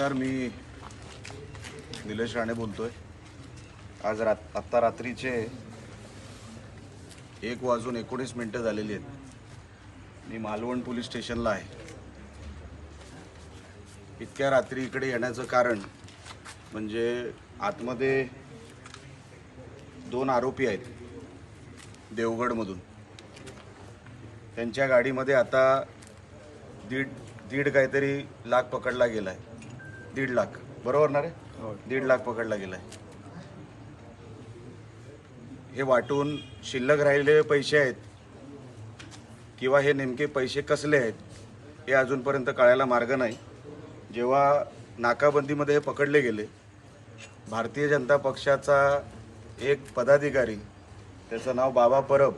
नमस्कार, मी निलेश राणे बोलतोय। आज आत्ता रात्रीचे 1:19 झालेली आहेत। मी मालवण पोलीस स्टेशनला आहे। इतक्या रात्री इकडे येण्याचं कारण म्हणजे आतमध्ये 2 आरोपी आहेत देवगडमधून। त्यांच्या गाडीमध्ये आता दीड काहीतरी लाख पकडला गेलाय। 1.5 लाख बरोबर ना रे? 1.5 लाख पकडला गेलाय। हे वाटून शिल्लक राहिलेले पैसे आहेत किंवा हे नेमके पैसे कसले आहेत हे अजूनपर्यंत कळायला मार्ग नाही। जेव्हा नाकाबंदीमध्ये हे पकडले गेले, भारतीय जनता पक्षाचा एक पदाधिकारी, त्याचं नाव बाबा परब,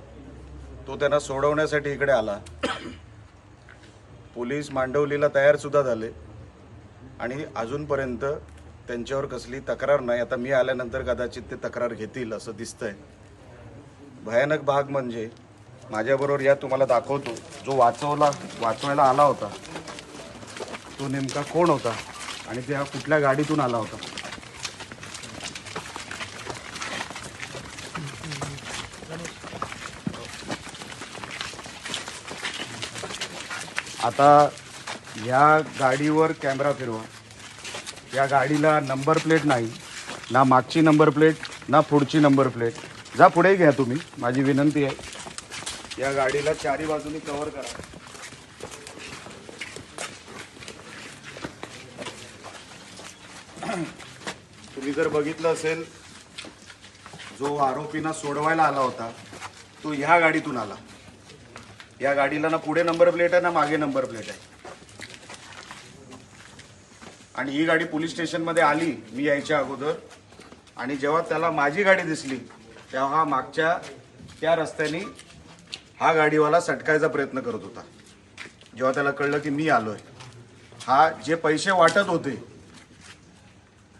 तो त्यांना सोडवण्यासाठी इकडे आला। पोलीस मांडवलीला तयार सुद्धा झाले आणि अजूनपर्यंत त्यांच्यावर कसली तक्रार नाही। आता मी आल्यानंतर कदाचित ते तक्रार घेतील असं दिसतंय। भयानक भाग म्हणजे माझ्याबरोबर या तुम्हाला दाखवतो, जो वाचवायला आला होता तो नेमका कोण होता आणि त्या कुठल्या गाडीतून आला होता। आता या गाडीवर कॅमेरा फिरवा। या गाडीला नंबर प्लेट नाही, ना मागची नंबर प्लेट ना पुढची नंबर प्लेट। जा पुढे घ्या तुम्ही, माझी विनंती आहे। या गाडीला चारी बाजूनी कव्हर करा। तुम्ही जर बघितलं असेल, जो आरोपींना सोडवायला आला होता तो ह्या गाडीतून आला। या गाडीला ना पुढे नंबर प्लेट आहे ना मागे नंबर प्लेट आहे। आणि ही गाडी पोलीस स्टेशनमध्ये आली मी यायच्या अगोदर, आणि जेव्हा त्याला माझी गाडी दिसली तेव्हा हा मागच्या त्या रस्त्याने हा गाडीवाला सटकायचा प्रयत्न करत होता। जेव्हा त्याला कळलं की मी आलोय, हा जे पैसे वाटत होते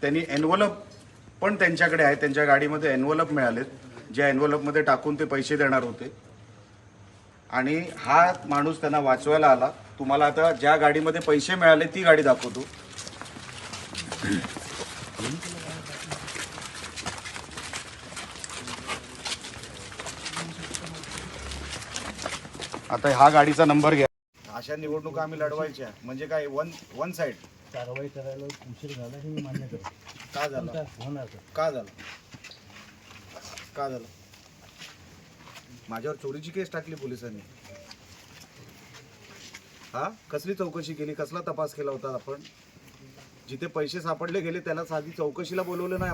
त्यांनी एनव्हलप पण त्यांच्याकडे आहे, त्यांच्या गाडीमध्ये एनव्हलप मिळालेत, ज्या एनव्हलपमध्ये टाकून ते पैसे देणार होते। आणि हा माणूस त्यांना वाचवायला आला। तुम्हाला आता ज्या गाडीमध्ये पैसे मिळाले ती गाडी दाखवतो। आता हा गाडीचा नंबर घ्या। अशा निवडणुका आम्ही लढवायच्या म्हणजे काय वन साइड कारवाई करायला उशीर झाला हे मी मान्य करतो। का झालं? होणार का झालं? का झालं? माझ्यावर चोरीची केस टाकली पोलिसांनी। हा, कसली चौकशी केली? कसला तपास केला होता आपण? जिथे पैसे सापडले गेले त्याला साधी चौकशीला बोलवलं नाही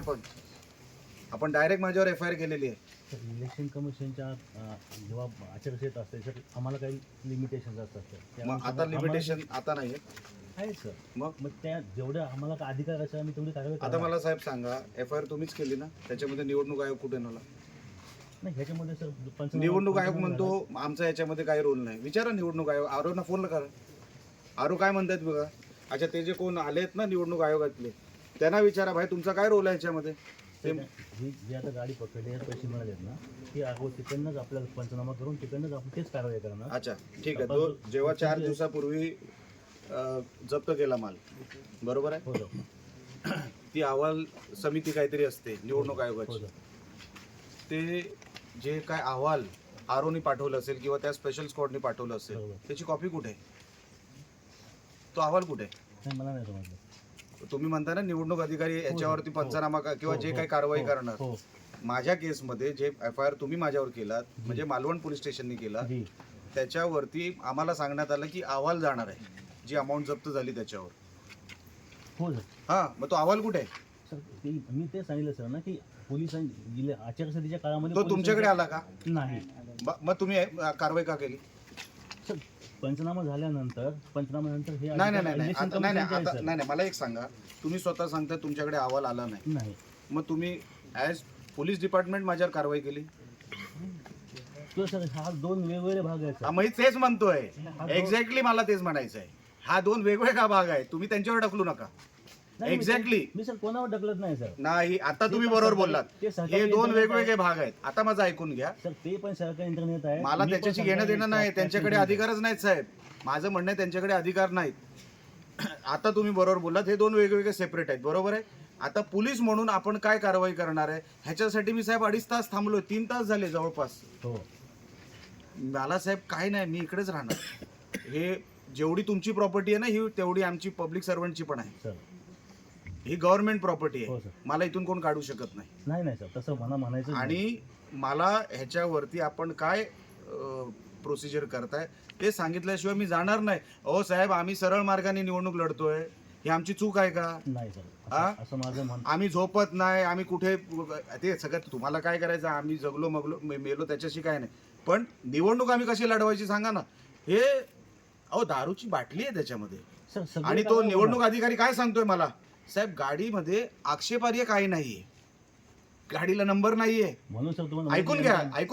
आपण डायरेक्ट माझ्यावर एफआयआर केलेली आहे। सर, इलेक्शन कमिशनच्या जेव्हा आचारसंहिता असते सर, आम्हाला काही लिमिटेशन असतात सर। मग आता लिमिटेशन आता नाही आहे सर। मग त्या जेवढ्या आम्हाला अधिकार असेल आम्ही तेवढी कारवाई आता मला साहेब सांगा, एफआयआर तुम्हीच केली ना, त्याच्यामध्ये निवडणूक आयोग कुठे नेला? नाही, ह्याच्यामध्ये सर निवडणूक आयोग म्हणतो आमचा याच्यामध्ये काही रोल नाही। विचारा निवडणूक आयोग, आरोना फोन करा। आरो काय म्हणतात बघा। अच्छा, ते जे कोण आलेत ना निवडणूक आयोगातले त्यांना विचारा, भाई तुमचा काय रोल आहे याच्यामध्ये? ही जी आता गाडी पकडली पैसे मिळालेत ना, ती अगोदर तिकडनंच आपल्याला पंचनामा करून तिकडनंच आपण तेच कारवाई करणार। अच्छा ठीक आहे। तो जेव्हा 4 दिवसापूर्वी जप्त केला माल, बरोबर आहे? हो सर। ती अहवाल समिती काहीतरी असते निवडणूक आयोगाची, हो सर। ते जे काय अहवाल आरोनी पाठवलं असेल किंवा त्या स्पेशल स्क्वॉडनी पाठवलं असेल बरोबर. त्याची कॉपी कुठे आहे? तो अहवाल कुठे आहे? नाही, मला नाही समजलं। तुम्ही म्हणता ना निवडणूक अधिकारी याच्यावरती पंचनामा किंवा जे काही कारवाई करणार। माझ्या केसमध्ये जे एफआयआर तुम्ही माझ्यावर केलात म्हणजे मालवण पोलीस स्टेशनने केला, त्याच्यावरती आम्हाला सांगण्यात आलं की अहवाल जाणार आहे, जी अमाऊंट जप्त झाली त्याच्यावर। हो सर। हा, मग तो अहवाल कुठे आहे? सर, मी ते सांगितलं सर ना की पोलिसांनी आचारसंहितेच्या काळामध्ये तो तुमच्याकडे आला का? नाही। मग तुम्ही कारवाई का केली? सर, पंचनाम्यानंतर हे नाही, मला एक सांगा, तुम्ही स्वतः सांगता तुमच्याकडे अहवाल आला नाही, मग तुम्ही ॲज पोलीस डिपार्टमेंट माझ्यावर कारवाई केली? तो सर, हा 2 वेगवेगळे भाग आहेत सर। मी तेच म्हणतोय, एक्झॅक्टली मला तेच म्हणायचं आहे। हा 2 वेगवेगळा भाग आहे, तुम्ही त्यांच्यावर ढकलू नका। एक्झॅक्टली मी सर कोणावर ढकलत नाही सर। नाही, आता तुम्ही बरोबर बोललात, हे 2 वेगवेगळे भाग आहेत। आता माझं ऐकून घ्या सर, ते पण सरकारी इंटरनेट आहे, मला त्याच्याशी घेणं देणं नाही, त्यांच्याकडे अधिकारच नाहीत साहेब। माझं म्हणणं आहे त्यांच्याकडे अधिकार नाहीत। आता तुम्ही बरोबर बोललात, हे दोन वेगवेगळे सेपरेट आहेत, बरोबर आहे. आता पोलीस म्हणून आपण काय कारवाई करणार आहे ह्याच्यासाठी मी साहेब 2.5 तास थांबलोय, 3 तास झाले जवळपास. हो मला साहेब काय नाही, मी इकडेच राहणार. हे जेवढी तुमची प्रॉपर्टी आहे ना, ही तेवढी आमची पब्लिक सर्वंटची पण आहे. सर. ही गव्हर्नमेंट प्रॉपर्टी हो आहे, सर. मला इथून कोण काढू शकत नाही. नाही सर, तसं मला म्हणायचं नाही. आणि मला ह्याच्यावरती आपण काय प्रोसिजर करताय ते सांगितल्याशिवाय मी जाणार नाही. अहो साहेब, आम्ही सरळ मार्गाने निवडणूक लढतोय, ही आमची चूक आहे का? नाही सर, हा? असं माझं म्हण. आम्ही झोपत नाही, आम्ही कुठे, ते सगळं तुम्हाला काय करायचं, आम्ही जगलो मगलो मेलो त्याच्याशी काय नाही, पण निवडणूक आम्ही कशी लढवायची सांगा ना. हे अहो दारूची बाटली आहे त्याच्यामध्ये. सर, सगळे आणि तो कारवाई निवडणूक होणार. अधिकारी काय सांगतोय मला, साहेब गाडीमध्ये आक्षेपार्ह काही नाहीये, गाडीला नंबर नाहीये. म्हणून सर तुम्हाला ऐकून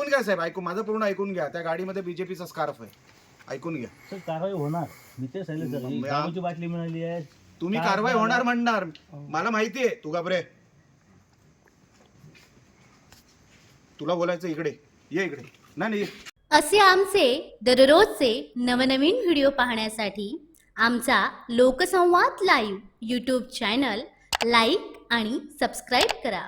घ्या साहेब, ऐकून माझं पूर्ण ऐकून घ्या. त्या गाडीमध्ये बीजेपीचा स्कार्फ आहे, ऐकून घ्या. सर कारवाई होणार, मी ते सांगितलं सर. ही दारूची बाटली मिळाली आहे. तुम्ही कारवाई होणार म्हणणार, मला माहितीये. तू घाबरे, तुला बोलायचं इकडे ये, इकडे नाही. असे आमचे दररोजचे नवनवीन व्हिडिओ पाहण्यासाठी आमचा लोकसंवाद लाईव्ह यूट्यूब चॅनल लाईक आणि सबस्क्राईब करा.